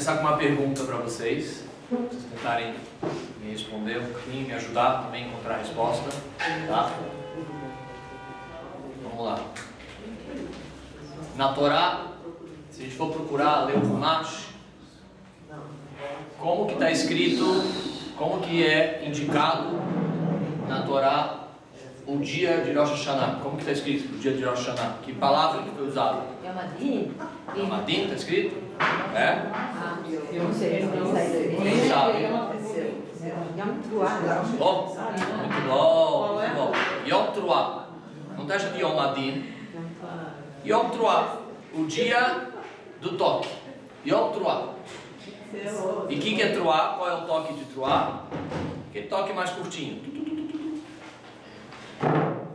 começar com uma pergunta para vocês. Vocês tentarem me responder um pouquinho, me ajudar também a encontrar a resposta. Tá? Vamos lá. Na Torá, se a gente for procurar ler o Humash, como que está escrito, como que é indicado na Torá o dia de Rosh Hashanah? Como que está escrito o dia de Rosh Hashanah? Que palavra que foi usada? Yom Adin. Yom Adin está escrito? É? Eu não sei. Quem sabe? Yom Truah. Oh, muito bom, muito bom. Yom Truah. Não está escrito Yom Adin. Yom Truah. O dia do toque. Yom Truah. E o que é Truah? Qual é o toque de Truah? Aquele toque mais curtinho.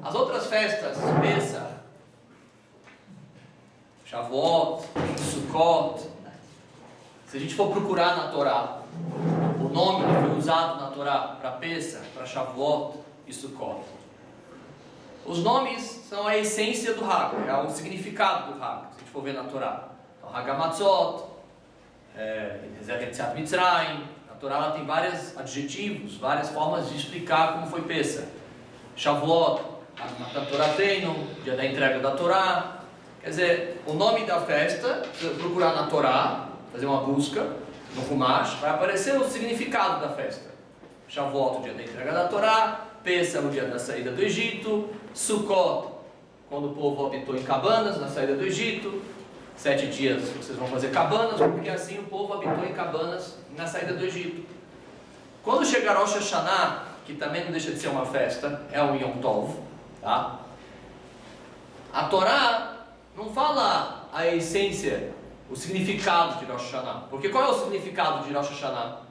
As outras festas, Pesach, Shavuot, Sukkot, se a gente for procurar na Torá, o nome que foi usado na Torá para Pesach, para Shavuot e Sukkot, os nomes são a essência do Hag, é o significado do Hag, se a gente for ver na Torá. Então, Hag HaMatzot, Yetziat Mitzrayim, na Torá ela tem vários adjetivos, várias formas de explicar como foi Pesach. Shavuot, Matan Torateinu, dia da entrega da Torá. Quer dizer, o nome da festa, se você procurar na Torá, fazer uma busca no Humash, vai aparecer o significado da festa. Shavuot, o dia da entrega da Torá. Pesach, o dia da saída do Egito. Sukkot, quando o povo habitou em cabanas na saída do Egito. 7 dias vocês vão fazer cabanas, porque assim o povo habitou em cabanas na saída do Egito. Quando chegar Rosh Hashanah, que também não deixa de ser uma festa, é o Yom Tov, tá? A Torá não fala a essência, o significado de Rosh Hashanah. Porque qual é o significado de Rosh Hashanah?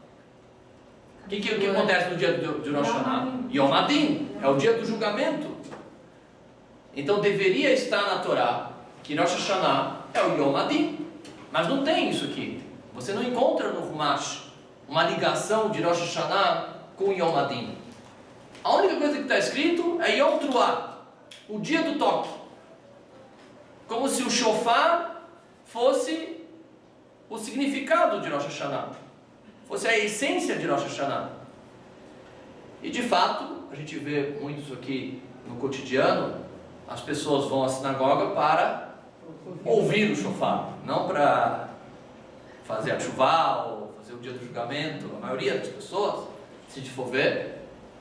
O que acontece no dia de Rosh Hashanah? Yom Adin, é o dia do julgamento. Então deveria estar na Torá que Rosh Hashanah é o Yom Adin. Mas não tem isso aqui. Você não encontra no Humash uma ligação de Rosh Hashanah com Yom Adin. A única coisa que está escrito é Yom Truah, o dia do toque. Como se o shofar fosse o significado de Rosh Hashanah, fosse a essência de Rosh Hashanah. E de fato, a gente vê muitos aqui no cotidiano, as pessoas vão à sinagoga para ouvir o shofar, não para fazer a chuvá ou fazer o dia do julgamento. A maioria das pessoas, se a gente for ver,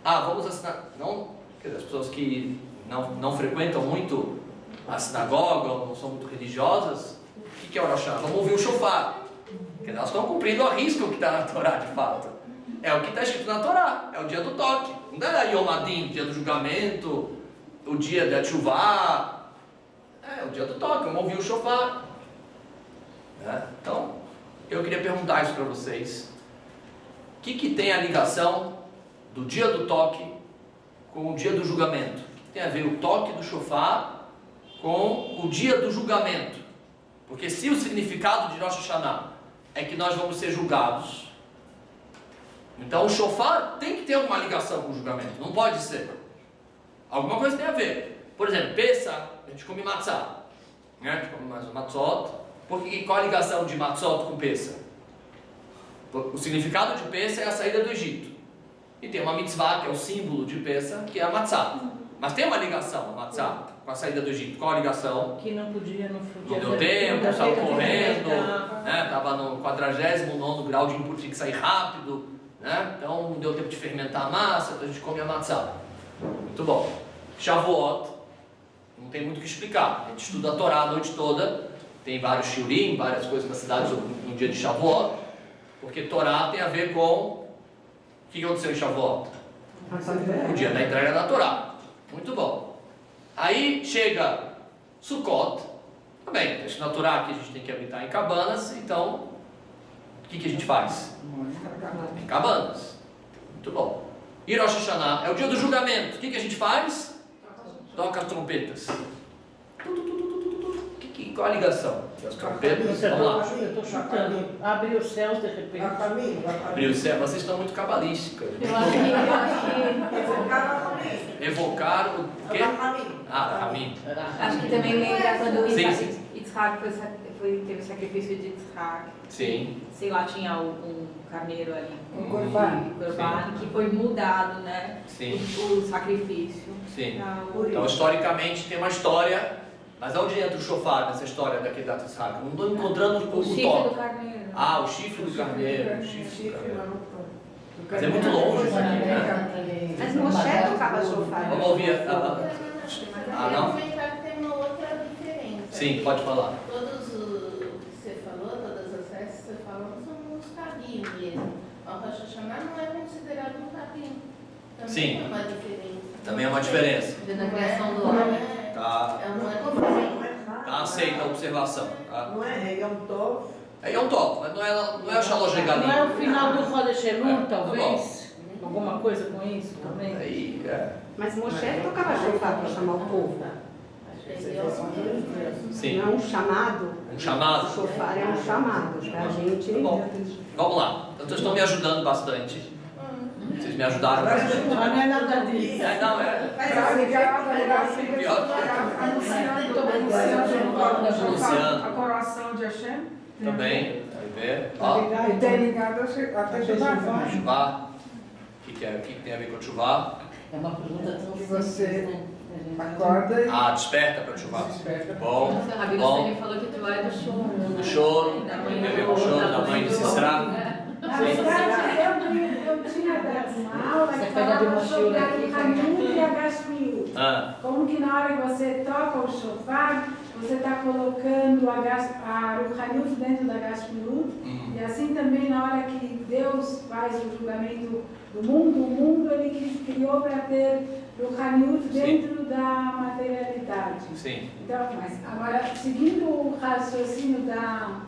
vamos assinar. Não, as pessoas que não frequentam muito a sinagoga, ou não são muito religiosas, o que é o Rosh Hashanah? Vamos ouvir o shofar. Porque elas estão cumprindo a risca o que está na Torá de fato. É o que está escrito na Torá, é o dia do toque. Não é Yom Adin, dia do julgamento, o dia da chuvá. É o dia do toque, vamos ouvir o shofar. Então, eu queria perguntar isso para vocês. O que tem a ligação do dia do toque com o dia do julgamento? Tem a ver o toque do shofar com o dia do julgamento. Porque se o significado de Rosh Hashanah é que nós vamos ser julgados, então o shofar tem que ter alguma ligação com o julgamento. Não pode ser. Alguma coisa tem a ver. Por exemplo, Pesach, a gente come matzah, né? A gente come mais matzot. Qual a ligação de matzot com Pesach? O significado de Pesach é a saída do Egito. E tem uma mitzvah, que é o símbolo de Pesach, que é a matzah. Mas tem uma ligação, a matzah, com a saída do Egito. Qual a ligação? Que não podia no Não deu tempo, estava correndo, estava no 49º grau de input, tinha que sair rápido, né? Então não deu tempo de fermentar a massa, então a gente come a matzah. Muito bom. Shavuot, não tem muito o que explicar. A gente estuda a Torá a noite toda, tem vários shiurim, várias coisas na cidade no dia de Shavuot, porque Torá tem a ver com o que aconteceu em Shavuot? O dia da entrega da Torá. Muito bom. Aí chega Sukkot. Tá bem, na Torá que a gente tem que habitar em cabanas, então o que a gente faz? Em cabanas. Muito bom. E Rosh Hashanah é o dia do julgamento. O que a gente faz? Toca as trompetas. Qual a ligação? As trompetas? Vamos lá. Eu estou chutando. Abre os céus de repente. Abrir os céus. Vocês estão muito cabalísticas. Eu acho que Evocar o quê? Rahamim. Acho que também lembra quando Sim. Yitzhak teve o sacrifício de Yitzhak. Sim. sei lá, tinha um carneiro ali, Um corban. que foi mudado, né? Sim. O sacrifício. Sim. Pra Então, historicamente, tem uma história, mas onde entra o shofar nessa história da Kedat Yitzhak? Não estou encontrando o o chifre toque. do carneiro. Ah, o chifre do carneiro. O chifre do carneiro. Mas é muito longe isso aqui, né? Mas Moshe tocava shofar. Vamos ouvir Eu não? queria comentar que tem uma outra diferença. Sim, pode falar. Todos os que você falou, todas as festas que você falou, são uns cabim mesmo. O Rosh Hashanah não é considerado um cabim. Também Sim. é uma diferença. Também é uma diferença. Na criação do Não homem. é, Tá, não é diferente. tá aceita a observação. Tá? Não é Yom Tov? É Yom Tov, mas não é o Shalosh Não é o Regalim. final do Chodesh Elul, É, talvez? Alguma coisa com isso também? Aí, é. Mas Moshe tocava shofar para chamar o povo. Sim, Não é um chamado. um chamado. Shofar é um chamado. A gente. Tá bom. Vamos lá. Então, vocês estão me ajudando bastante. Vocês me ajudaram bastante. Não é nada disso. É, não, é. Pior. A coração de Hashem. Também. Vai ver. Ó, E tem ligado até Shuvá. chuvá. O que tem a ver com chuvá? É uma pergunta tão E você simples, né? acorda e Ah, desperta para chuvá. desperta. Bom, Nossa, a Rabino bom. Sani falou que tu é do choro. Do choro. Da Tem a ver com o choro da mãe de Sisra. Na verdade, eu tinha dado uma aula Você que pega de falava mochila sobre aqui, a Hanut e a Gashmiut. Ah, Como que na hora que você toca o shofar, você está colocando a Ruhanut dentro da Gashmiut. E assim também na hora que Deus faz o julgamento do mundo, o mundo ele criou para ter Ruhanut dentro da materialidade. sim. Então, mas agora, seguindo o raciocínio da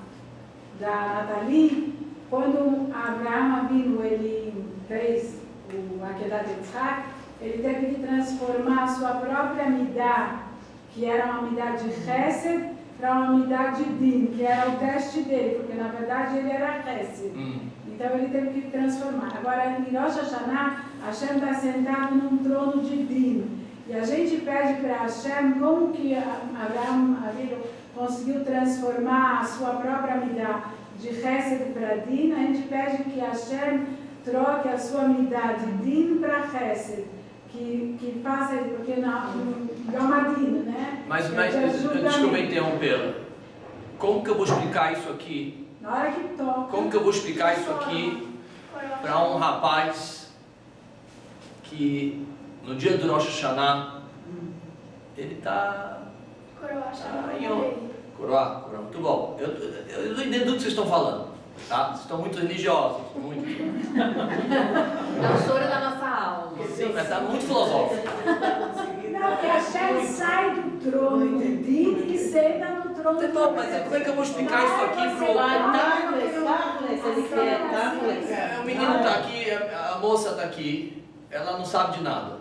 Nathalie, quando Abraão Avinu ele fez o Akedat Yitzhak, ele teve que transformar a sua própria midá, que era uma midá de Chesed, para uma midá de Din, que era o teste dele, porque na verdade ele era Chesed. Então ele teve que transformar. Agora, em Rosh Hashanah, Hashem está sentado num trono de Din. E a gente pede para Hashem como que Abraão Avinu conseguiu transformar a sua própria midá de Chesed para Din. A gente pede que Hashem troque a sua midá de Din para Chesed. Que faça, porque é uma Din, né? Mas É de ajudamento. desculpa interrompê-la. Como que eu vou explicar isso aqui? Na hora que toca. Como que eu vou explicar isso aqui para um rapaz que no dia do Rosh Hashanah ele está coroa, muito bom. Eu não entendo o que vocês estão falando, tá? Vocês estão muito religiosos, muito. É o choro da nossa alma. Sim, mas está muito filosófico. Não, que Hashem sai do trono de Din e senta no trono de Então, mas como é que eu vou explicar isso aqui pro... Ele quer Tacles. O menino está aqui, a moça está aqui, ela não sabe de nada.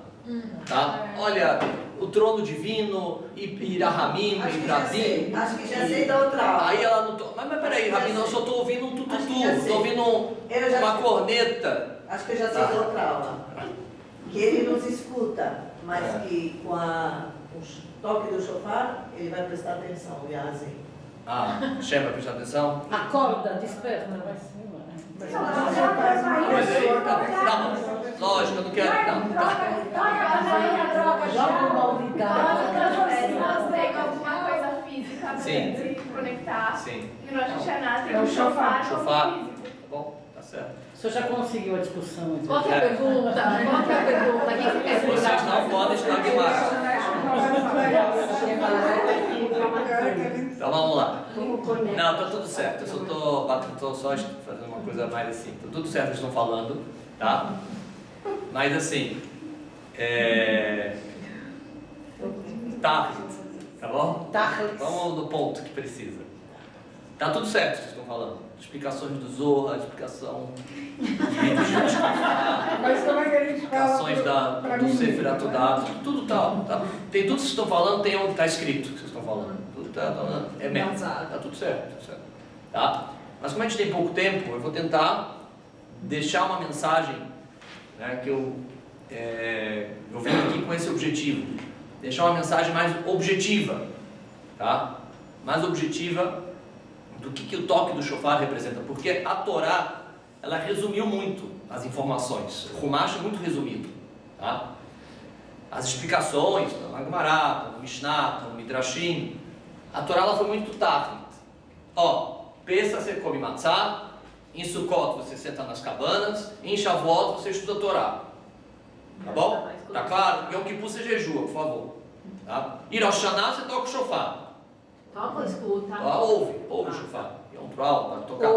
Tá? Olha, o trono divino, Irahamim, Ibradim. Acho que já sei da outra aula. Aí ela não. Mas peraí, Rabino, eu só estou ouvindo um tututu, Acho que já sei. estou ouvindo Eu já uma sei. corneta. Acho que eu já sei da outra aula. Que ele nos escuta, mas que com o toque do shofar, ele vai prestar atenção, o Yazin. Ah, Shem, vai prestar atenção? Acorda, desperta. Vai ser, Mas aí, tá, não, lógico, eu não quero. Não, tá. Joga uma unidade. Nós tem alguma coisa física pra Sim. gente conectar. Sim. E no Rosh Hashanah tem É o o shofar Shofar. físico. Tá bom, tá certo. O senhor já conseguiu a discussão entre Qual que é a pergunta? Qual que é a pergunta? O que você quer Vocês explicar? não podem estagnar. Então vamos lá. Não, tá tudo certo. Eu só tô só fazendo uma coisa mais assim. Tá tudo certo o que vocês estão falando, tá? Mas assim, tá bom? Tacles. Vamos no ponto que precisa. Tá tudo certo o que vocês estão falando. Explicações do Zohar, explicação Mas como é que a gente fala explicações pra do mim? Sefer Atudá, tudo tá. Tem tudo que vocês estão falando, tem onde está escrito o que vocês estão falando. Tudo tá é mesmo. Tá tudo certo, tudo certo. Tá? Mas como a gente tem pouco tempo, eu vou tentar deixar uma mensagem, né, que eu venho aqui com esse objetivo. Deixar uma mensagem mais objetiva, tá? Mais objetiva, do que o toque do shofar representa, porque a Torá, ela resumiu muito as informações. O Humash é muito resumido, tá? As explicações, na Gemara, no Mishnah, no Midrashim, a Torá ela foi muito táctil. Pensa, você come matzá, em Sukkot você senta nas cabanas, em Shavuot você estuda a Torá. Tá bom? Tá claro? Yom Kippur você jejua, por favor. Tá? E Rosh Hashanah você toca o shofar. Toca ou escuta? Ouve o shofar. Yom Trual, para tocar.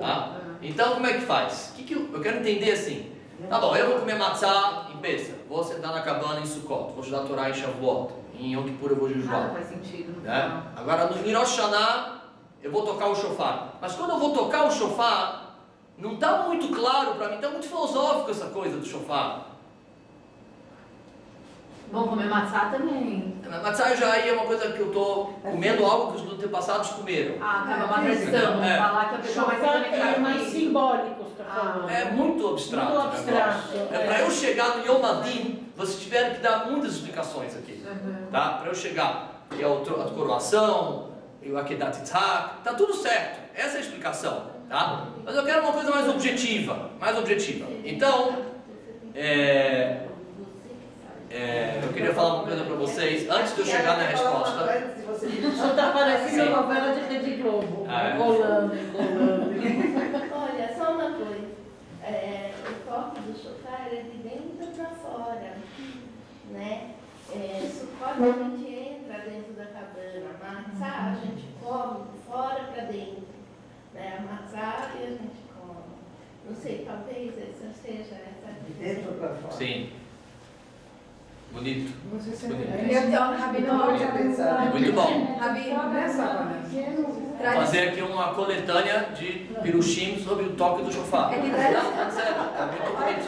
Tá? Então como é que faz? Eu quero entender assim. Tá bom, eu vou comer matzá em Pesa, vou sentar na cabana em Sukkot, vou estudar a Torá em Shavuot, em Yom Kippur eu vou jejuar. Faz sentido. Né? Agora no Rosh Hashanah eu vou tocar o shofar. Mas quando eu vou tocar o shofar, não está muito claro para mim, está muito filosófico essa coisa do shofar. Bom, comer matzá também. Matzá já é uma coisa que eu estou comendo algo que os antepassados comeram. Acaba uma tradição, falar que a pessoa vai se conectar É mais com isso. simbólico, você está falando. É muito abstrato. Muito o abstrato, negócio. é. Para eu chegar no Yom Adin, vocês tiveram que dar muitas explicações aqui. Tá? Para eu chegar, que é a coroação, e o Akedat Yitzhak, tá tudo certo. Essa é a explicação. Tá? Mas eu quero uma coisa mais objetiva. Então, eu queria falar uma coisa para vocês, antes de eu chegar na resposta. Só está parecendo a novela de Rede Globo. Rolando. Olha, só uma coisa. O toque do shofar é de dentro para fora, né? Sukkot a gente entra dentro da cabana, matzá a gente come de fora para dentro, né? A matzá e a gente come. Não sei, talvez essa seja essa De dentro para fora. Sim. Bonito. Você sempre Bonito. Rabino, Muito bom. Rabino, Fazer aqui uma coletânea de pirushim sobre o toque do shofar. É que Não, sério, é muito bonito.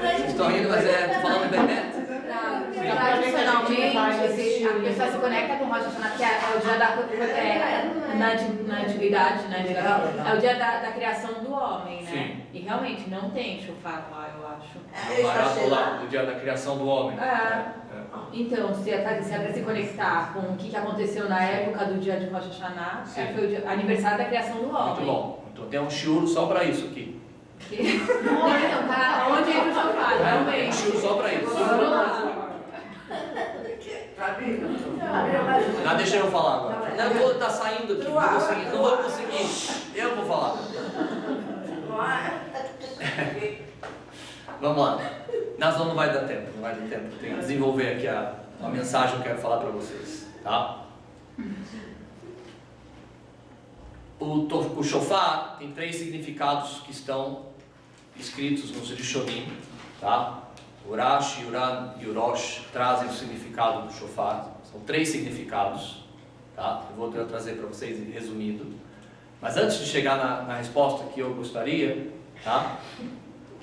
Vocês estão rindo, mas tô falando bem. tradicionalmente, a pessoa se conecta com o Rosh Hashanah, que é o dia na antiguidade, né, é o dia da criação do homem, né? Sim. E realmente não tem shofar lá, eu acho. O barato lá, do dia da criação do homem. Então, se é para se conectar com o que aconteceu na época do dia de Rosh Hashanah, foi o aniversário da criação do homem. Muito bom. Então tem um shiur só para isso aqui. Então, tá onde entra o shofar, Um realmente. shiur só para isso. Vamos lá. Não, deixa eu falar agora. Não, eu vou estar saindo aqui, não vou conseguir. Eu vou falar. Vamos lá. Não vai dar tempo, Tenho que desenvolver aqui a mensagem que eu quero falar para vocês, tá? O shofar tem 3 significados que estão escritos nos Rishonim, tá? O Rashi, Uran e o Rosh trazem o significado do shofar. São 3 significados, tá? Eu vou trazer para vocês resumido. Mas antes de chegar na resposta que eu gostaria, tá?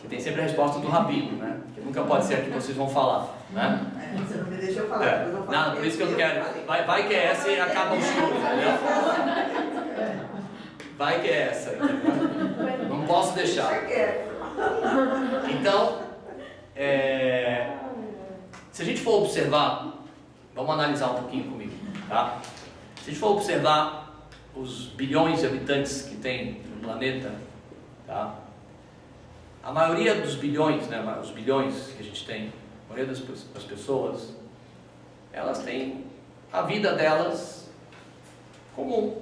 Que tem sempre a resposta do rabino, né? Que nunca pode ser a que vocês vão falar, né? Você não me deixou falar. Eu vou falar Não, por isso que eu não quero. Vai que é essa e acaba o show, entendeu? Vai que é essa, entendeu? Não posso deixar. Então, se a gente for observar, vamos analisar um pouquinho comigo, tá? Se a gente for observar os bilhões de habitantes que tem no planeta, tá? A maioria dos bilhões, né, os bilhões que a gente tem, a maioria das pessoas, elas têm a vida delas comum,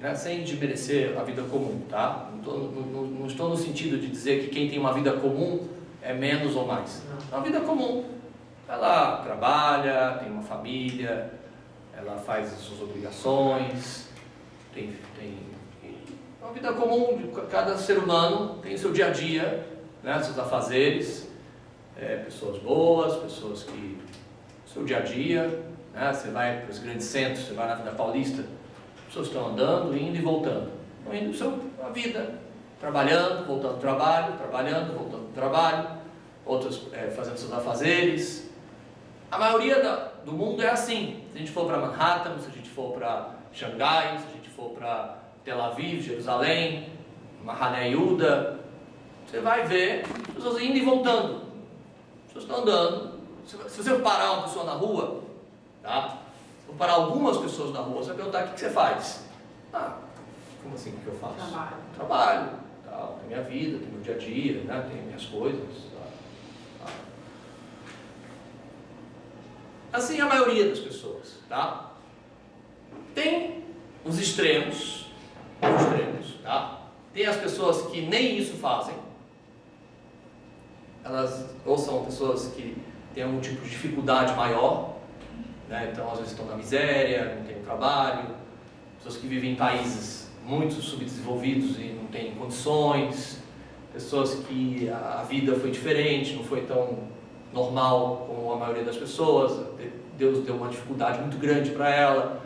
né, sem desmerecer a vida comum, tá? Não estou no sentido de dizer que quem tem uma vida comum é menos ou mais. É uma vida comum. Ela trabalha, tem uma família, ela faz as suas obrigações, tem uma vida comum. Cada ser humano tem seu dia a dia, né, seus afazeres, pessoas boas, pessoas que seu dia a dia, né, você vai para os grandes centros, você vai na Avenida Paulista, as pessoas estão andando, indo e voltando, estão indo a vida, trabalhando, voltando do trabalho, trabalhando, voltando do trabalho, outros fazendo seus afazeres. A maioria do mundo é assim. Se a gente for para Manhattan, se a gente for para Xangai, se a gente for para Tel Aviv, Jerusalém, Mahané Yehuda, você vai ver as pessoas indo e voltando. As pessoas estão andando. Se você parar uma pessoa na rua, tá? Se eu parar algumas pessoas na rua, você vai perguntar: o que você faz? Como assim, o que eu faço? Trabalho. Trabalho, tal, tem minha vida, tem meu dia a dia, né? Tem minhas coisas. Tá? Assim é a maioria das pessoas, tá? Tem os extremos, tá? Tem as pessoas que nem isso fazem. Elas ou são pessoas que têm algum tipo de dificuldade maior, né? Então às vezes estão na miséria, não têm trabalho, pessoas que vivem em países muito subdesenvolvidos e não têm condições, pessoas que a vida foi diferente, não foi tão normal como a maioria das pessoas, Deus deu uma dificuldade muito grande para ela,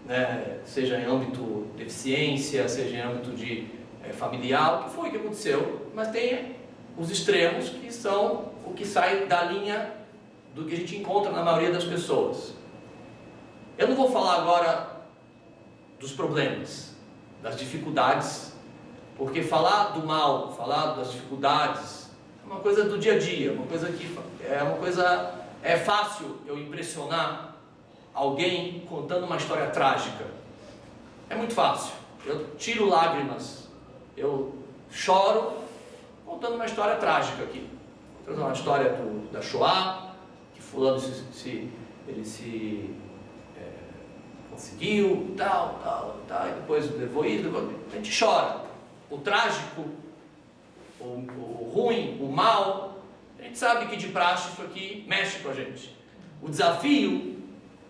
né? Seja em âmbito de deficiência, seja em âmbito de familiar, o que foi que aconteceu, mas tem os extremos que são o que sai da linha do que a gente encontra na maioria das pessoas. Eu não vou falar agora dos problemas, das dificuldades, porque falar do mal, falar das dificuldades é uma coisa do dia a dia, é fácil eu impressionar alguém contando uma história trágica. É muito fácil. Eu tiro lágrimas, eu choro contando uma história trágica aqui. Contando uma história da Shoah, que fulano conseguiu, tal, e depois levou isso, a gente chora. O trágico, o ruim, o mal, a gente sabe que de praxe isso aqui mexe com a gente. O desafio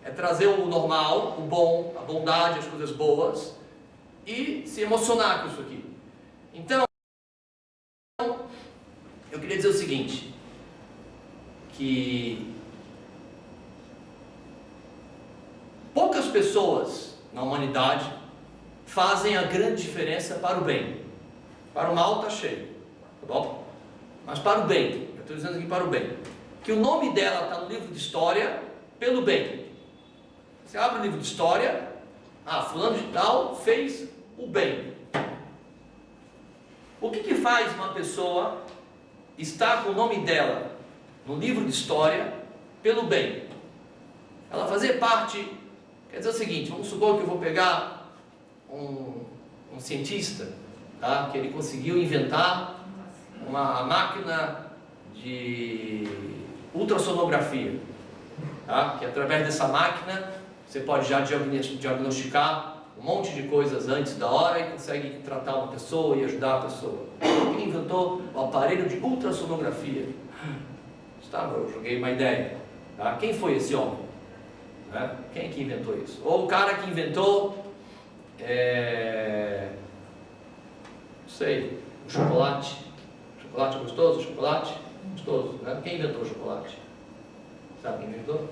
é trazer o normal, o bom, a bondade, as coisas boas e se emocionar com isso aqui. Então, eu queria dizer o seguinte, que poucas pessoas na humanidade fazem a grande diferença para o bem. Para o mal está cheio, tá bom? Mas para o bem, eu estou dizendo aqui para o bem, que o nome dela está no livro de história pelo bem. Você abre o livro de história, fulano de tal fez o bem. O que faz uma pessoa estar com o nome dela no livro de história pelo bem? Ela fazer parte, quer dizer o seguinte, vamos supor que eu vou pegar um cientista, tá? Que ele conseguiu inventar uma máquina de ultrassonografia, tá? Que através dessa máquina você pode já diagnosticar um monte de coisas antes da hora e consegue tratar uma pessoa e ajudar a pessoa. Quem inventou o aparelho de ultrassonografia? Eu joguei uma ideia, tá? Quem foi esse homem? Né? Quem que inventou isso? Ou o cara que inventou não sei, o chocolate. Chocolate é gostoso? Chocolate? Gostoso, né? Quem inventou o chocolate? Sabe quem inventou?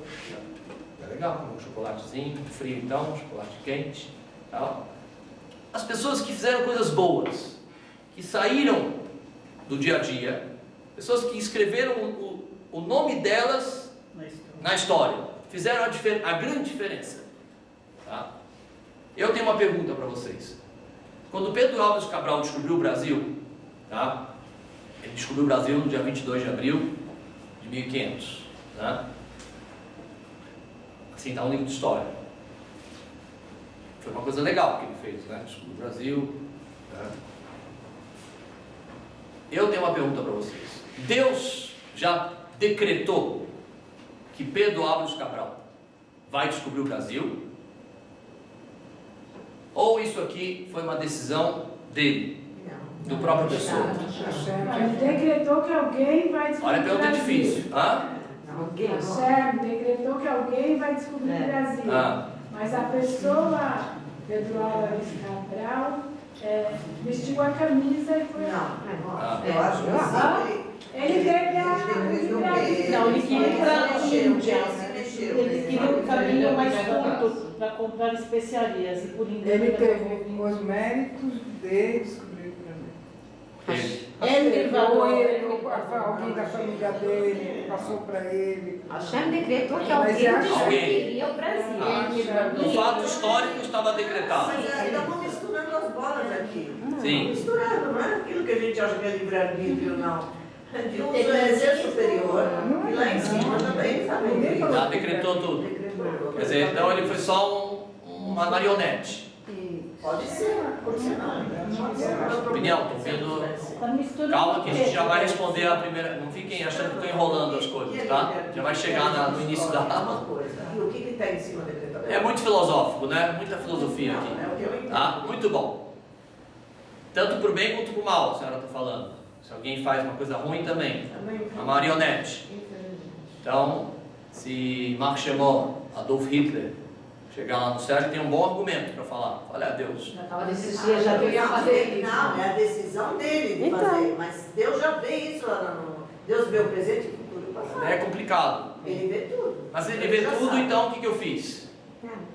É legal, um chocolatezinho, frio então, chocolate quente, tal. As pessoas que fizeram coisas boas, que saíram do dia a dia, pessoas que escreveram o nome delas na história, fizeram a grande diferença, tá? Eu tenho uma pergunta para vocês. Quando Pedro Álvares Cabral descobriu o Brasil, tá? Ele descobriu o Brasil no dia 22 de abril de 1500, né? Assim está um livro de história. Foi uma coisa legal que ele fez, né? Descobriu o Brasil, né? Eu tenho uma pergunta para vocês. Deus já decretou que Pedro Álvares Cabral vai descobrir o Brasil? Ou isso aqui foi uma decisão dele, do próprio pessoa? Ele decretou que alguém vai descobrir Olha a pergunta o Brasil. difícil. Hashem decretou que alguém vai descobrir o Brasil. Mas a pessoa, Pedro Álvares Cabral, vestiu a camisa e foi lá. Eu acho que Ele teve a... Não, ele queria ir para a Índia. Ele queria um caminho mais curto para comprar especiarias. E por engano Ele teve os méritos de descobrir o Brasil. Ele Alguém da família dele passou para ele. Hashem decretou que Mas alguém é Hashem. descobriria o Brasil. O fato histórico estava decretado. Mas ainda estamos misturando as bolas aqui. Sim. Misturando, não é aquilo que a gente acha que é livre-arbítrio, não. De um ser superior, e lá em cima também sabe. Já decretou tudo. Quer dizer, então ele foi só uma marionete. Pode ser, pode ser não. Opinião, estou vendo. Está misturando. Calma que a gente já vai responder a primeira. Não fiquem achando que estou enrolando as coisas, tá? Já vai chegar no início da aula. E o que está em cima do decreto? É muito filosófico, né? Muita filosofia aqui. É o que eu entendo. Tá? Muito bom. Tanto para o bem quanto para o mal, a senhora está falando. Se alguém faz uma coisa ruim também. Uma marionete. Então, se Marx chamou Adolf Hitler, chegar lá no céu, ele tem um bom argumento para falar. Olha, Deus. Já estava decidido, já queria fazer isso. Não, é a decisão dele de fazer. Mas Deus já vê isso lá no... Deus vê o presente, o futuro e o passado. É complicado. Ele vê tudo. Mas ele vê já tudo, sabe. então o que eu fiz?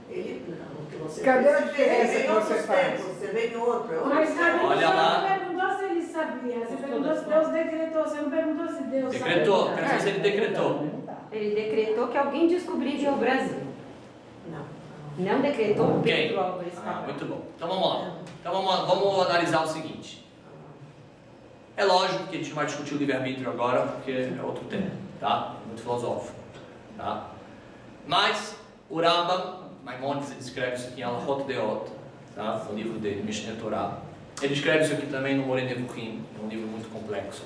Ele, não, o que você Cadê fez, a você diferença vê em que outros você faz? tempos, você vê em outro. É outro Mas tempo. a Olha você lá. não perguntou se ele sabia, você perguntou se Deus decretou, você não perguntou se Deus Decretou. sabia. Quero saber se ele decretou. Ele decretou que alguém descobriria o Brasil. Não. Não decretou Quem? Pedro Álvares Cabral. Muito bom. Então vamos lá. Então vamos analisar o seguinte. É lógico que a gente não vai discutir o livre-arbítrio agora, porque é outro tema, tá? Muito filosófico, tá? Mas o Rambam, Maimônides, ele escreve isso aqui em Alachot Deot, tá? No livro dele, Mishneh Torah. Ele escreve isso aqui também no Moreh Nevuchim, um livro muito complexo.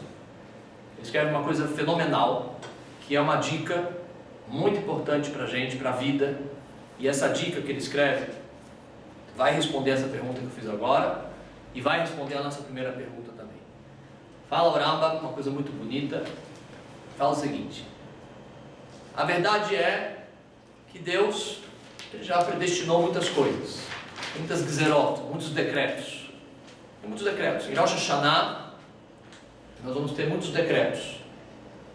Ele escreve uma coisa fenomenal, que é uma dica muito importante para a gente, para a vida. E essa dica que ele escreve vai responder essa pergunta que eu fiz agora e vai responder a nossa primeira pergunta também. Fala o Rambam, uma coisa muito bonita. Fala o seguinte: a verdade é que Deus já predestinou muitas coisas, muitas gzerot, muitos decretos. Tem muitos decretos. Em Rosh Hashanah nós vamos ter muitos decretos.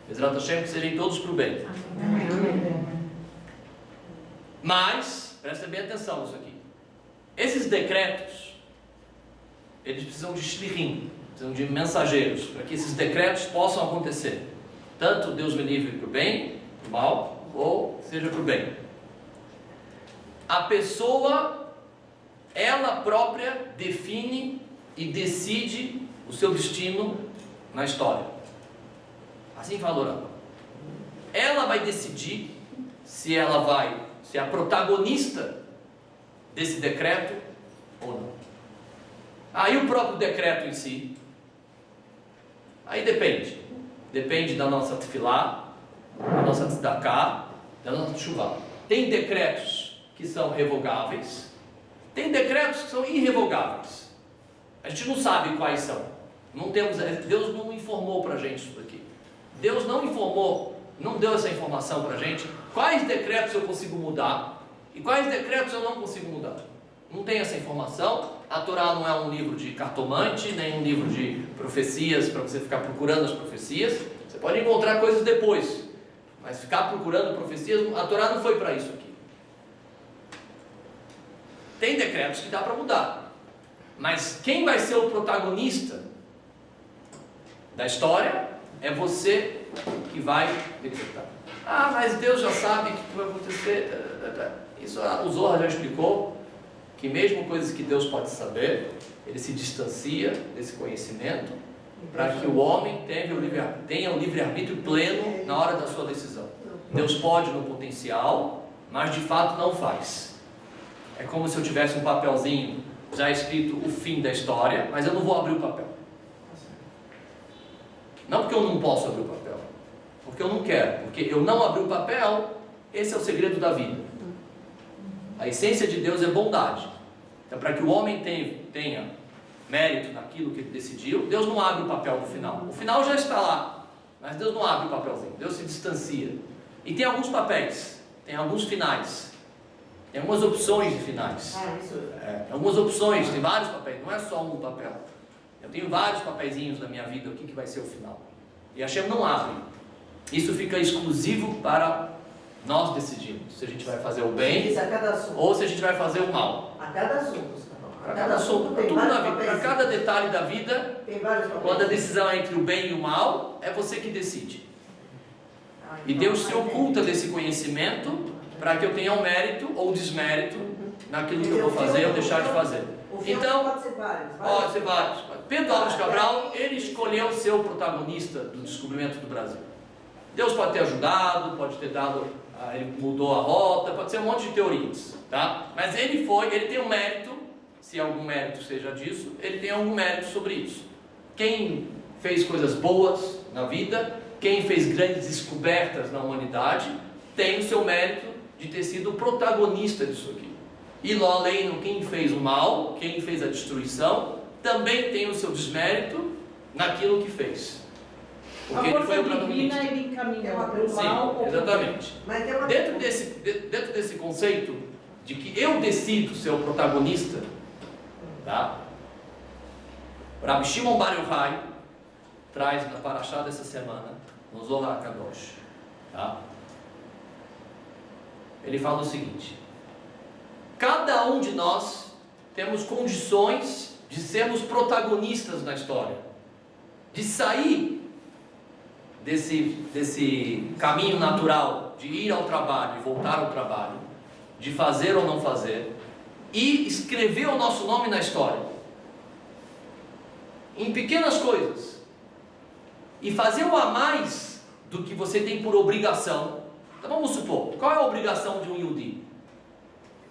Bezrat Hashem, que sejam todos para o bem. Mas, presta bem atenção nisso aqui. Esses decretos, eles precisam de shlichim, precisam de mensageiros, para que esses decretos possam acontecer. Tanto Deus me livre para o bem, para o mal, ou seja para o bem. A pessoa, ela própria define e decide o seu destino na história. Assim fala o Rambam. Ela vai decidir se é a protagonista desse decreto ou não. Aí o próprio decreto em si, aí depende da nossa tefilá, da nossa tzedakah, da nossa teshuvá. Tem decretos que são revogáveis, tem decretos que são irrevogáveis. A gente não sabe quais são. Deus não informou para a gente isso daqui. Deus não informou, não deu essa informação para a gente. Quais decretos eu consigo mudar e quais decretos eu não consigo mudar? Não tem essa informação. A Torá não é um livro de cartomante, nem um livro de profecias para você ficar procurando as profecias. Você pode encontrar coisas depois, mas ficar procurando profecias, a Torá não foi para isso aqui. Tem decretos que dá para mudar, mas quem vai ser o protagonista da história é você que vai decretar. Ah, mas Deus já sabe o que vai acontecer. Isso o Zohar já explicou, que mesmo coisas que Deus pode saber, ele se distancia desse conhecimento para que o homem tenha o livre-arbítrio pleno na hora da sua decisão. Deus pode no potencial, mas de fato não faz. É como se eu tivesse um papelzinho já escrito o fim da história, mas eu não vou abrir o papel. Não porque eu não posso abrir o papel, porque eu não quero, porque eu não abri o papel. Esse é o segredo da vida. A essência de Deus é bondade. Então, para que o homem tenha mérito naquilo que ele decidiu, Deus não abre o papel no final. O final já está lá, mas Deus não abre o papelzinho. Deus se distancia. E tem alguns papéis, tem alguns finais, tem algumas opções de finais. Tem algumas opções, tem vários papéis, não é só um papel. Eu tenho vários papeizinhos na minha vida, o que vai ser o final. E Hashem não abre. Isso fica exclusivo para nós decidirmos se a gente vai fazer o bem ou se a gente vai fazer o mal. A cada assunto. Para cada assunto, para tudo na vida, para cada detalhe da vida, quando a decisão é entre o bem e o mal, é você que decide. E Deus se oculta desse conhecimento para que eu tenha um mérito ou desmérito naquilo que eu vou fazer ou deixar de fazer. Então, pode ser vários. Pedro Álvares Cabral, ele escolheu ser o protagonista do descobrimento do Brasil. Deus pode ter ajudado, pode ter dado, ele mudou a rota, pode ser um monte de teorias, tá? Mas ele tem um mérito se algum mérito seja disso, ele tem algum mérito sobre isso. Quem fez coisas boas na vida, quem fez grandes descobertas na humanidade, tem o seu mérito de ter sido protagonista disso aqui. E lá além, quem fez o mal, quem fez a destruição, também tem o seu desmérito naquilo que fez. Porque a ele foi força o protagonista. divina ele encaminhou para o Sim, mal ou pro bem. exatamente. Mas tem uma Dentro desse conceito de que eu decido ser o protagonista, tá? Rabbi Shimon Bar Yochai traz na Parashá dessa semana, no Zohar HaKadosh, tá? Ele fala o seguinte: cada um de nós temos condições de sermos protagonistas na história, de sair desse caminho natural de ir ao trabalho e voltar ao trabalho, de fazer ou não fazer, e escrever o nosso nome na história, em pequenas coisas, e fazer o a mais do que você tem por obrigação. Então vamos supor, qual é a obrigação de um Yehudi?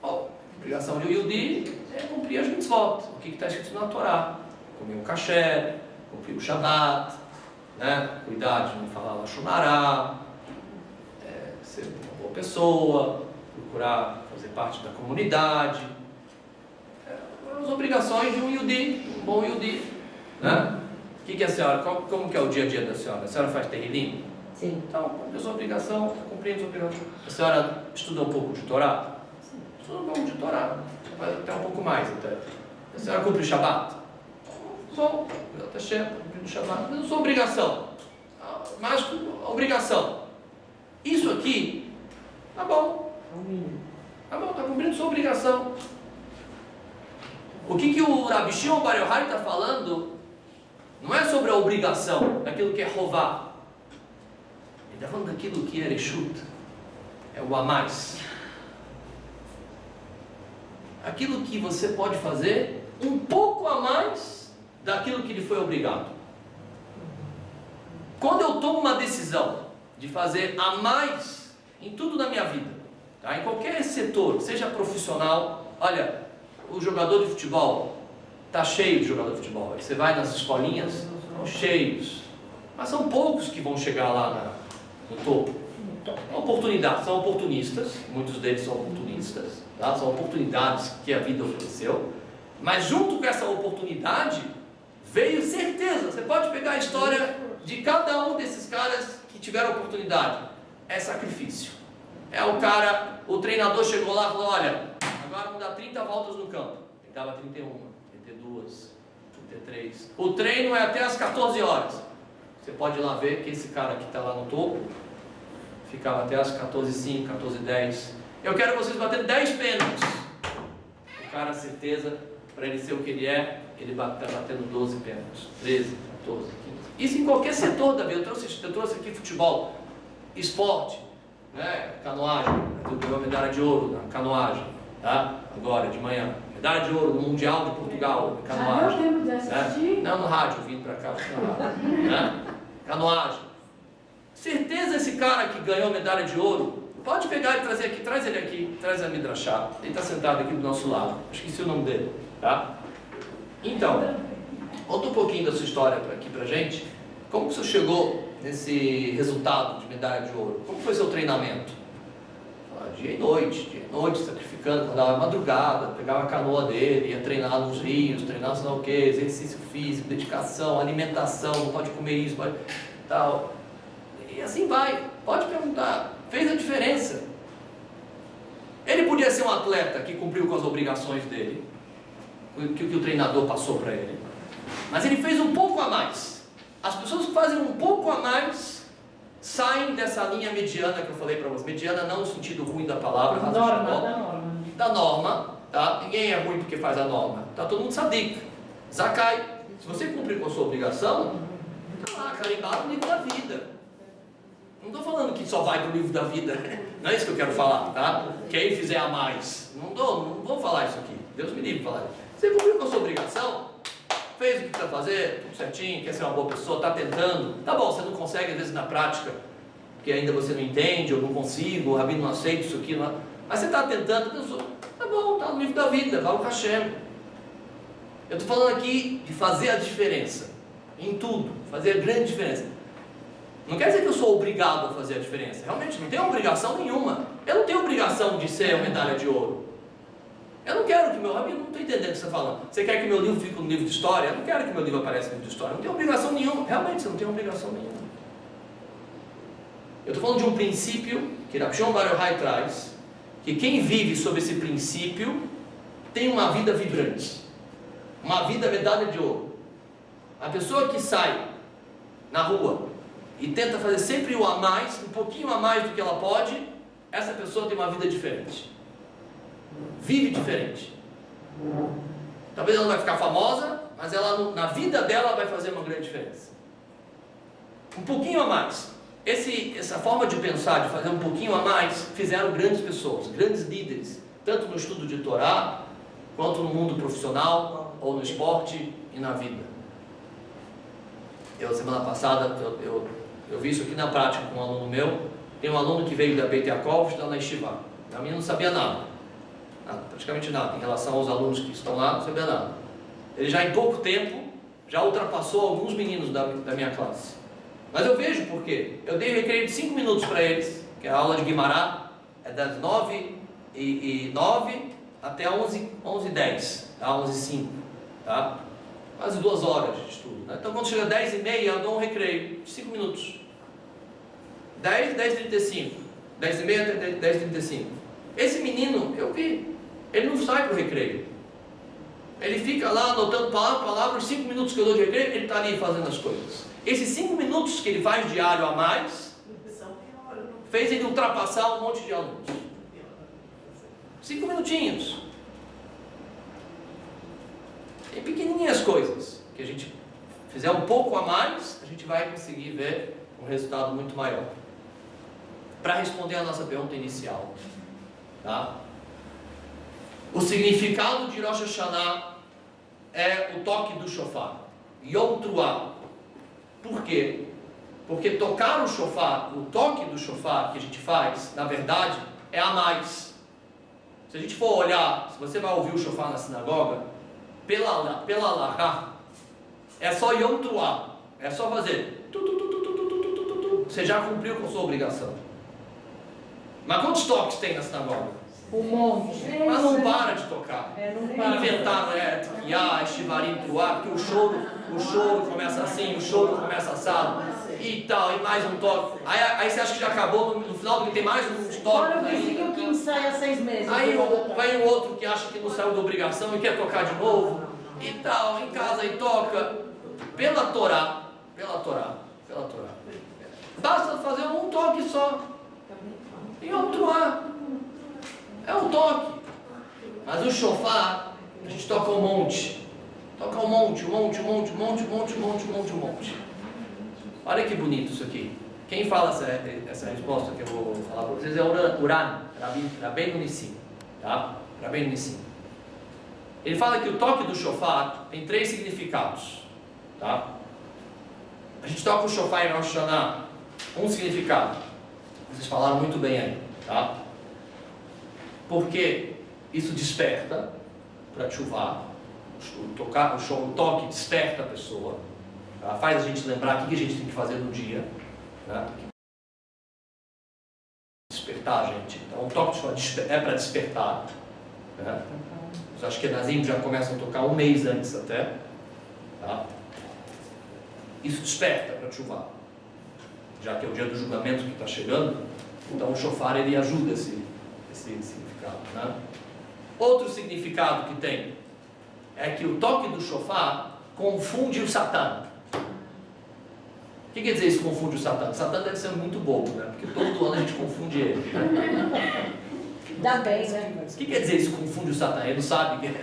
A obrigação de um Yehudi é cumprir as mitzvot, o que está escrito na Torá: comer o kasher, cumprir o Shabbat, né? Cuidar de não falar lashon hará, ser uma boa pessoa, procurar fazer parte da comunidade, as obrigações de um Yehudi, um bom Yehudi, né? O que a senhora, como que é o dia a dia da senhora? A senhora faz terrilim? Sim. Então, cumpre a sua obrigação, está cumprindo a sua obrigação. A senhora estuda um pouco de Torá? Sim. Estuda um pouco de Torá, vai até um pouco mais até. A senhora cumpre o Shabbat? Bom, está cheio, cumprindo o Shabbat, mas não sou obrigação. Mas a obrigação. Isso aqui, tá bom. Tá bom, está cumprindo sua obrigação. O que o Rabbi Shimon Bar Yochai está falando não é sobre a obrigação, daquilo que é rová. Ele está falando daquilo que é reshut, é o a mais. Aquilo que você pode fazer um pouco a mais daquilo que lhe foi obrigado. Quando eu tomo uma decisão de fazer a mais em tudo na minha vida, tá? Em qualquer setor, seja profissional, olha, o jogador de futebol está cheio de jogador de futebol. Você vai nas escolinhas, estão cheios, mas são poucos que vão chegar lá no topo. Oportunidades, são oportunistas, muitos deles são oportunistas, tá? São oportunidades que a vida ofereceu, mas junto com essa oportunidade veio certeza. Você pode pegar a história de cada um desses caras que tiveram oportunidade. É sacrifício. É o cara, o treinador chegou lá e falou: olha, agora vamos dar 30 voltas no campo. Ele dava 31, 32, 33. O treino é até às 14 horas. Você pode ir lá ver que esse cara que está lá no topo ficava até às 14h05, 14h10. Eu quero vocês batendo 10 pênaltis. O cara, certeza, para ele ser o que ele é, ele está batendo 12 pênaltis, 13, 14, 15. Isso em qualquer setor da vida. Eu trouxe aqui futebol, esporte, né? Canoagem. Eu ganhei medalha de ouro na canoagem, tá? Agora de manhã, medalha de ouro no Mundial de Portugal, canoagem. Já deu tempo de assistir? Né? Não, no rádio, vindo para cá, né? Canoagem. Certeza esse cara que ganhou medalha de ouro, pode pegar e trazer aqui, traz ele aqui, traz a Midrashá. Ele está sentado aqui do nosso lado, esqueci o nome dele, tá? Então, conta um pouquinho da sua história aqui pra gente. Como que você chegou nesse resultado de medalha de ouro? Como foi seu treinamento? Dia e noite, sacrificando, acordava madrugada, pegava a canoa dele, ia treinar nos rios, treinar sei lá o que, exercício físico, dedicação, alimentação, não pode comer isso, pode tal. E assim vai, pode perguntar, fez a diferença. Ele podia ser um atleta que cumpriu com as obrigações dele, que o treinador passou para ele, mas ele fez um pouco a mais. As pessoas que fazem um pouco a mais saem dessa linha mediana que eu falei para vocês. Mediana não no sentido ruim da palavra, da norma, tá? Ninguém é ruim porque faz a norma, tá todo mundo sadik. Zakai, se você cumprir com a sua obrigação, tá lá, carimbado no livro da vida. Não estou falando que só vai para o livro da vida, não é isso que eu quero falar, tá? Quem fizer a mais, não vou falar isso aqui, Deus me livre de falar. Você cumpriu com a sua obrigação, fez o que precisa fazer, tudo certinho, quer ser uma boa pessoa, está tentando, tá bom, você não consegue às vezes na prática, porque ainda você não entende, eu não consigo, o rabino não aceita isso aqui, mas você está tentando, pensou, tá bom, está no livro da vida, vai o Hashem. Eu estou falando aqui de fazer a diferença. Em tudo. Fazer a grande diferença. Não quer dizer que eu sou obrigado a fazer a diferença. Realmente, não tenho obrigação nenhuma. Eu não tenho obrigação de ser a medalha de ouro. Eu não quero que meu... Eu não estou entendendo o que você está falando. Você quer que meu livro fique no livro de história? Eu não quero que meu livro apareça no livro de história. Eu não tenho obrigação nenhuma. Realmente, você não tem obrigação nenhuma. Eu estou falando de um princípio que Rabbi Shimon Bar Yochai traz, que quem vive sob esse princípio tem uma vida vibrante. Uma vida medalha de ouro. A pessoa que sai na rua e tenta fazer sempre o a mais, um pouquinho a mais do que ela pode, essa pessoa tem uma vida diferente. Vive diferente. Talvez ela não vai ficar famosa, mas ela, na vida dela, vai fazer uma grande diferença. Um pouquinho a mais. Essa forma de pensar, de fazer um pouquinho a mais, fizeram grandes pessoas, grandes líderes, tanto no estudo de Torá, quanto no mundo profissional, ou no esporte e na vida. Semana passada, eu vi isso aqui na prática com um aluno meu. Tem um aluno que veio da Beit Yaakov, está na Yeshiva. A menina não sabia nada, praticamente nada, em relação aos alunos que estão lá, não sabia nada. Ele já em pouco tempo, já ultrapassou alguns meninos da minha classe. Mas eu vejo por quê. Eu dei recreio de 5 minutos para eles, que é a aula de Guimará, é das 9h09 até 11h10, tá? 11h05, tá? Quase 2 horas de estudo, né? Então quando chega 10h30 eu dou um recreio de 5 minutos. 10h35, 10h30 até 10h35. Esse menino, eu vi, ele não sai para o recreio. Ele fica lá anotando palavra por palavra, os 5 minutos que eu dou de recreio, ele está ali fazendo as coisas. Esses 5 minutos que ele faz diário a mais, fez ele ultrapassar um monte de alunos. 5 minutinhos. Tem pequenininhas coisas, que a gente fizer um pouco a mais, a gente vai conseguir ver um resultado muito maior. Para responder a nossa pergunta inicial, tá? O significado de Rosh Hashanah é o toque do shofar, Yom Truah. Por quê? Porque tocar o shofar, o toque do shofar que a gente faz, na verdade, é a mais. Se a gente for olhar, se você vai ouvir o shofar na sinagoga, pela alahá, é só Yom Truah, é só fazer você já cumpriu com a sua obrigação. Mas quantos toques tem na sinagoga? Um monte. Mas não para de tocar. Não para. Inventaram, Shivarim Truah, porque o choro começa assim, o choro começa assado, e tal, e mais um toque. Aí você acha que já acabou, no final do que tem mais uns toques. Fora o vizinho que ensaia 6 meses. Aí vai um outro que acha que não saiu da obrigação e quer tocar de novo, e tal, em casa e toca. Pela Torá. Basta fazer um toque só. E Yom Truah. É um toque. Mas o shofar, a gente toca um monte. Toca um monte. Olha que bonito isso aqui. Quem fala essa resposta que eu vou falar para vocês é o Uran, Rabbeinu Nissim. Tá? Rabbeinu Nissim. Ele fala que o toque do shofar tem 3 significados. Tá? A gente toca o shofar em Rosh Hashanah. Um significado. Vocês falaram muito bem aí. Tá? Porque isso desperta para chuvar. O toque desperta a pessoa. Tá? Faz a gente lembrar o que a gente tem que fazer no dia. Né? Despertar a gente. Então o toque é para despertar. Né? Os Ashkenazim já começam a tocar um mês antes até. Tá? Isso desperta para chuvar. Já que é o dia do julgamento que está chegando, então o shofar ele ajuda esse significado. Né? Outro significado que tem é que o toque do shofar confunde o Satã. O que quer dizer isso, confunde o Satã? O Satã deve ser muito bobo, né? Porque todo ano a gente confunde ele. Dá bem, né? O que quer dizer isso, confunde o Satã? Ele não sabe que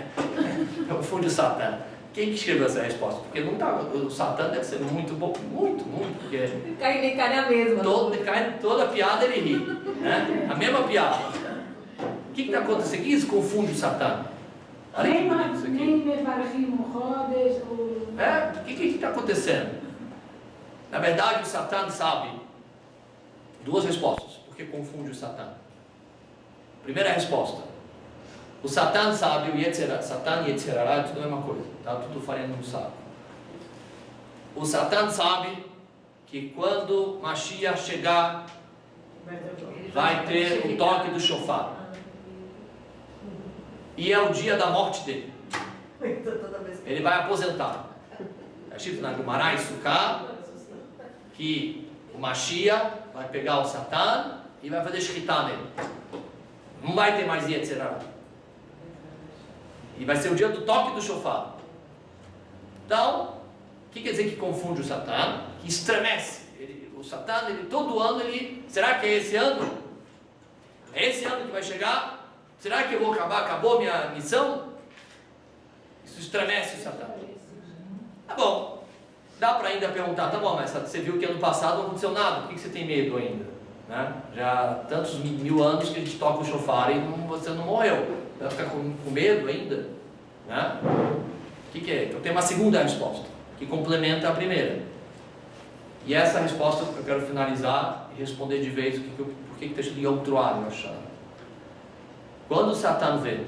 confunde o Satã. Quem que escreveu essa resposta? Porque não tá, o Satã deve ser muito bobo, muito, porque Cai na mesma. toda piada ele ri, né? A mesma piada. O que está acontecendo? O que isso confunde o Satã? Olha que bonito isso aqui. Nem Mevarchim Chodesh. O que está acontecendo? Na verdade, o Satã sabe 2 respostas. Por que confunde o Satã? Primeira resposta: O Satã sabe, Satã e Yetzer Hará é tudo a mesma coisa, tá? Tudo farinha no saco. O Satã sabe que quando Mashiach chegar, vai ter o toque do shofar. E é o dia da morte dele. Ele vai aposentar. É escrito na Gemara em Sukkah que o Mashiach vai pegar o Satã e vai fazer shritá nele. Não vai ter mais Yetzer Hará. E vai ser o dia do toque do shofar. Então, o que quer dizer que confunde o Satã? Que estremece. O Satã, todo ano, será que é esse ano? É esse ano que vai chegar? Será que eu vou acabou minha missão? Isso estremece o Satã. Tá bom. Dá para ainda perguntar, tá bom, mas você viu que ano passado não aconteceu nada, por que você tem medo ainda? Né? Já há tantos mil anos que a gente toca o shofar e você não morreu. Vai ficar com medo ainda? Né? O que é? Então tem uma segunda resposta, que complementa a primeira. E essa resposta eu quero finalizar e responder de vez por que está escrito em outro lado. Quando o Satã vê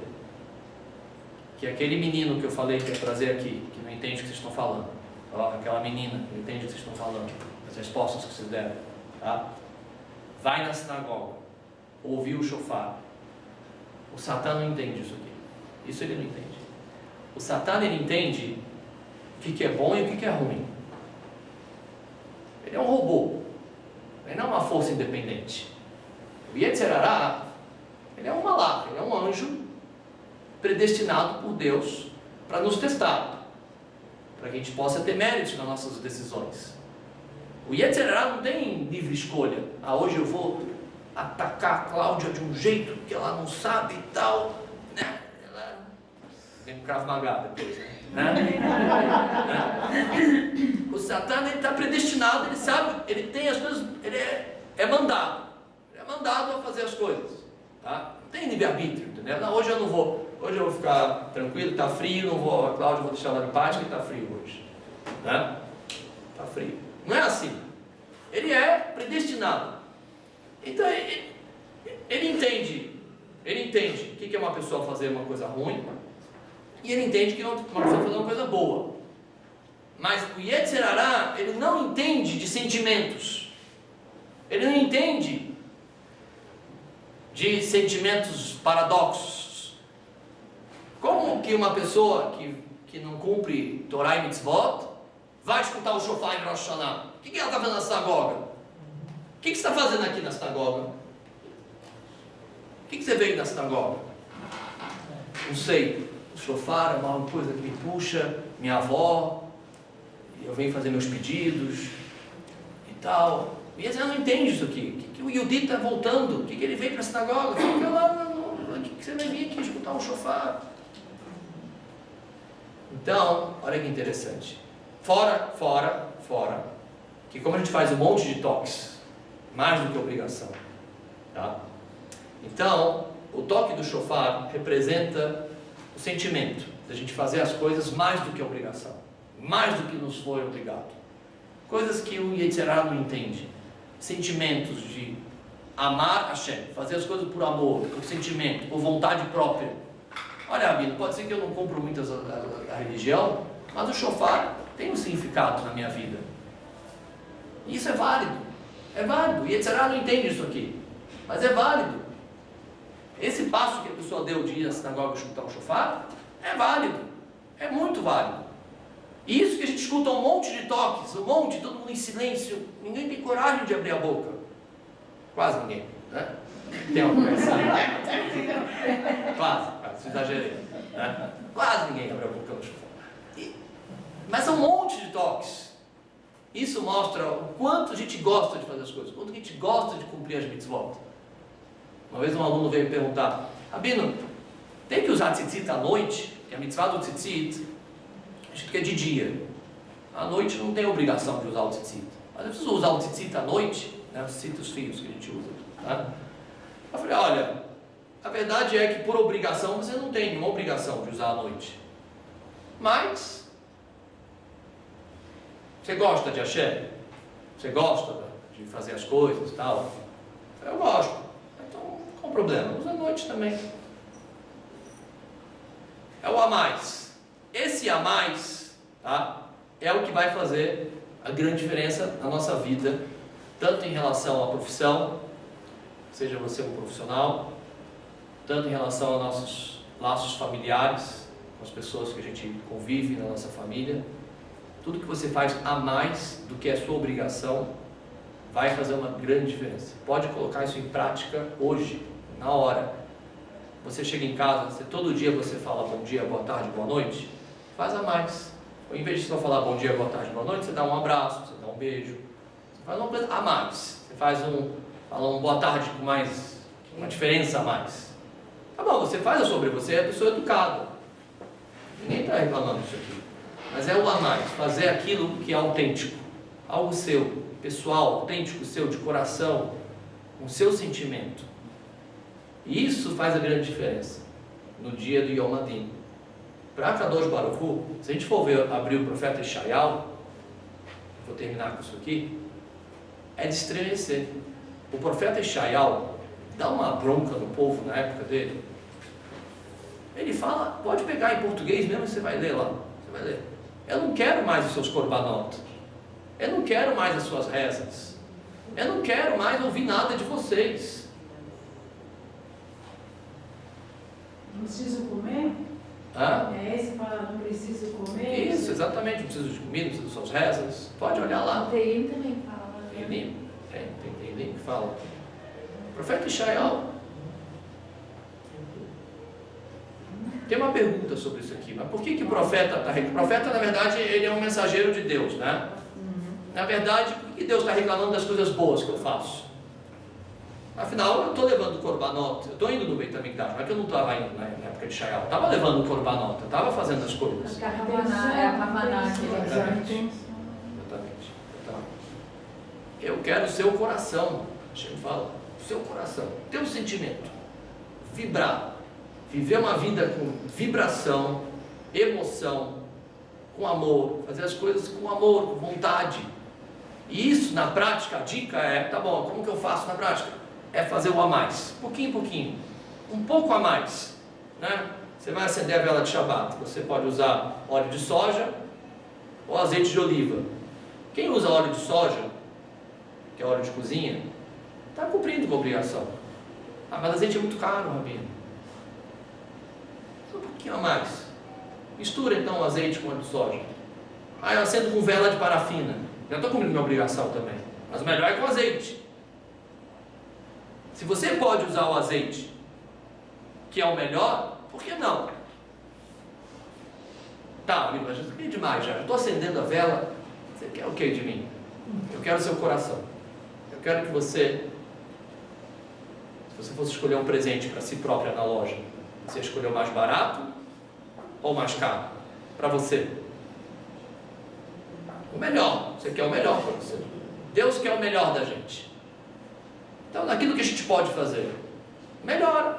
que aquele menino que eu falei que ia trazer aqui, que não entende o que vocês estão falando, aquela menina que não entende o que vocês estão falando, as respostas que vocês deram, tá? Vai na sinagoga, ouvir o shofar. O Satã não entende isso aqui. Isso ele não entende. O Satã, ele entende o que é bom e o que é ruim. Ele é um robô. Ele não é uma força independente. O Yetzer Hará, ele é um malach, ele é um anjo predestinado por Deus para nos testar, para que a gente possa ter mérito nas nossas decisões. O Yetzer Hará não tem livre escolha. Hoje eu vou atacar a Cláudia de um jeito que ela não sabe e tal, né? Ela vem com Krav Maga depois, né? O Satã, ele está predestinado, ele sabe, ele tem as coisas, ele é mandado. Ele é mandado a fazer as coisas, tá? Não tem livre-arbítrio, entendeu? Não, hoje eu não vou, hoje eu vou ficar tranquilo, está frio, não vou, a Cláudia vou deixar ela em paz, que está frio hoje, né? Está frio. Não é assim. Ele é predestinado. Então, ele entende o que é uma pessoa fazer uma coisa ruim, e ele entende que é uma pessoa fazer uma coisa boa. Mas o Yetzer Hará, ele não entende de sentimentos. Ele não entende de sentimentos paradoxos. Como que uma pessoa que não cumpre Torá e Mitzvot vai escutar o shofar em Rosh Hashanah? O que ela está fazendo na sinagoga? O que você está fazendo aqui na sinagoga? O que você veio na sinagoga? Não sei. O shofar é uma coisa que me puxa, minha avó, eu venho fazer meus pedidos e tal. E ele não entende isso aqui. Que o Yehudi está voltando. O que ele veio para a sinagoga? Fica lá, que você vai vir aqui escutar um shofar. Então, olha que interessante. Fora, que como a gente faz um monte de toques, mais do que obrigação, tá? Então, o toque do shofar representa o sentimento da gente fazer as coisas mais do que obrigação, mais do que nos foi obrigado. Coisas que o Yetzer Hará não entende. Sentimentos de amar Hashem, fazer as coisas por amor, por sentimento, por vontade própria. Olha, Rabino, pode ser que eu não cumpro muito a religião, mas o shofar tem um significado na minha vida. E isso é válido. É válido. E Yetzer Hará não entende isso aqui, mas é válido. Esse passo que a pessoa deu de ir à sinagoga escutar o shofar é válido. É muito válido. E isso que a gente escuta um monte de toques, todo mundo em silêncio, ninguém tem coragem de abrir a boca. Quase ninguém, né? Tem uma conversinha. Quase, exagerei. Né? Quase ninguém abre a boca no shofar. Mas são um monte de toques. Isso mostra o quanto a gente gosta de fazer as coisas, o quanto a gente gosta de cumprir as mitzvot. Uma vez um aluno veio me perguntar: Rabino, tem que usar tzitzit à noite? Que a mitzvah do tzitzit, acho que é de dia. À noite não tem obrigação de usar o tzitzit. Mas eu preciso usar o tzitzit à noite, né? Os tzitzit, os fios que a gente usa. Tá? Eu falei: olha, a verdade é que por obrigação você não tem nenhuma obrigação de usar à noite. Mas você gosta de Hashem? Você gosta de fazer as coisas e tal? Eu gosto. Então, qual o problema? Usa à noite também. É o a mais. Esse a mais, tá? É o que vai fazer a grande diferença na nossa vida, tanto em relação à profissão, seja você um profissional, tanto em relação aos nossos laços familiares, com as pessoas que a gente convive na nossa família. Tudo que você faz a mais do que é sua obrigação vai fazer uma grande diferença. Pode colocar isso em prática hoje, na hora. Você chega em casa, todo dia você fala bom dia, boa tarde, boa noite, faz a mais. Ou em vez de só falar bom dia, boa tarde, boa noite, você dá um abraço, você dá um beijo, você faz uma coisa a mais. Você fala um boa tarde com mais, uma diferença a mais. Tá bom, você faz sobre você, é a pessoa educada. Ninguém está reclamando disso aqui. Mas é o a mais, fazer aquilo que é autêntico, algo seu, pessoal, autêntico, seu, de coração, com seu sentimento. E isso faz a grande diferença no dia do Yom Adin. Para Kadosh Baruch Hu, se a gente for abrir o profeta Ishaiah, vou terminar com isso aqui, é de estremecer. O profeta Ishaiah dá uma bronca no povo na época dele. Ele fala, pode pegar em português mesmo, você vai ler lá. Você vai ler. Eu não quero mais os seus korbanot. Eu não quero mais as suas rezas. Eu não quero mais ouvir nada de vocês. Não preciso comer? Hã? É esse que fala, não preciso comer? Isso, exatamente. Não preciso de comida, não preciso de suas rezas. Pode olhar lá. O Teim também fala. Tem Teim que fala. O profeta Ishaiah. Tem uma pergunta sobre isso aqui, mas por que o profeta está reclamando? O profeta, na verdade, ele é um mensageiro de Deus, né? Na verdade, por que Deus está reclamando das coisas boas que eu faço? Afinal, eu estou levando o korbanot, eu estou indo no Beit HaMikdash, não é que eu não estava indo na época de Ishaiah, eu estava levando o korbanot, eu estava fazendo as coisas. É a Kavaná. Exatamente. Eu quero o seu coração, Hashem fala, o seu coração, teu sentimento, vibrar. Viver uma vida com vibração, emoção, com amor, fazer as coisas com amor, com vontade. E isso na prática, a dica é, tá bom, como que eu faço na prática? É fazer o a mais, pouquinho em pouquinho, um pouco a mais, né? Você vai acender a vela de Shabbat, você pode usar óleo de soja ou azeite de oliva. Quem usa óleo de soja, que é óleo de cozinha, está cumprindo com a obrigação. Ah, mas azeite é muito caro, Rabino. Um pouquinho a mais. Mistura então o azeite com óleo de soja. Ah, eu acendo com vela de parafina. Já estou cumprindo minha obrigação também. Mas o melhor é com azeite. Se você pode usar o azeite, que é o melhor, por que não? Tá, amigo, mas isso aqui é demais já. Eu estou acendendo a vela. Você quer o que de mim? Eu quero o seu coração. Eu quero que você, se você fosse escolher um presente para si própria na loja, você escolheu o mais barato ou o mais caro? Para você. O melhor. Você quer o melhor para você. Deus quer o melhor da gente. Então, naquilo que a gente pode fazer, melhora.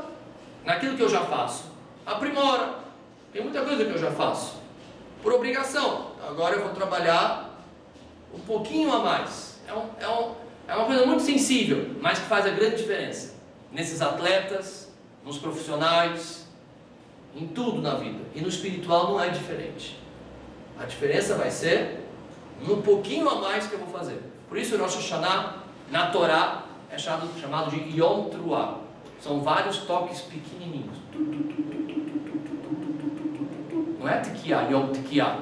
Naquilo que eu já faço, aprimora. Tem muita coisa que eu já faço por obrigação. Agora eu vou trabalhar um pouquinho a mais. É uma coisa muito sensível, mas que faz a grande diferença. Nesses atletas, nos profissionais, em tudo na vida. E no espiritual não é diferente. A diferença vai ser no pouquinho a mais que eu vou fazer. Por isso o Rosh Hashanah, na Torá, é chamado de Yom Teruah. São vários toques pequenininhos. Não é Tekiah, Yom Tekiah.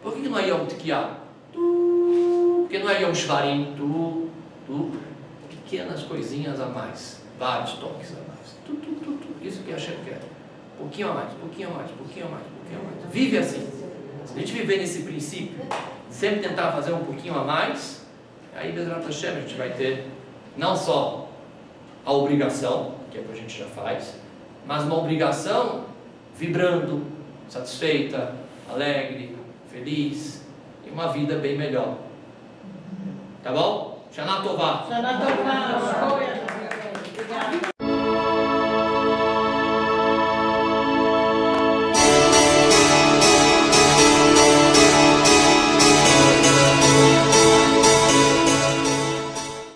Por que não é Yom Tekiah? Porque não é Yom Shvarim. Pequenas coisinhas a mais. Vários toques a mais. Isso que Hashem quer. Pouquinho a mais, pouquinho a mais, pouquinho a mais, pouquinho a mais. Vive assim. Se a gente viver nesse princípio, sempre tentar fazer um pouquinho a mais, aí Bezrat Hashem a gente vai ter não só a obrigação, que é o que a gente já faz, mas uma obrigação vibrando, satisfeita, alegre, feliz e uma vida bem melhor. Tá bom? Shana Tová. Shana Tová. Obrigada.